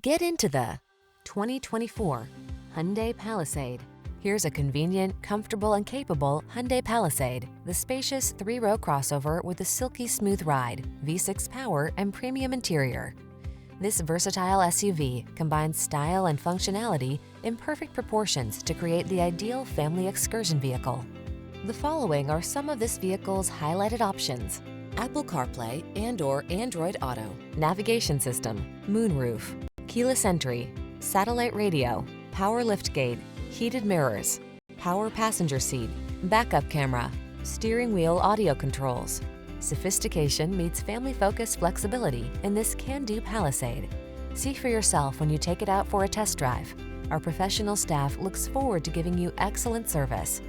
Get into the 2024 Hyundai Palisade. Here's a convenient, comfortable, and capable Hyundai Palisade, the spacious 3-row crossover with a silky smooth ride, V6 power, and premium interior. This versatile SUV combines style and functionality in perfect proportions to create the ideal family excursion vehicle. The following are some of this vehicle's highlighted options: Apple CarPlay and/or Android Auto, navigation system, moonroof, keyless entry, satellite radio, power liftgate, heated mirrors, power passenger seat, backup camera, steering wheel audio controls. Sophistication meets family-focused flexibility in this can-do Palisade. See for yourself when you take it out for a test drive. Our professional staff looks forward to giving you excellent service.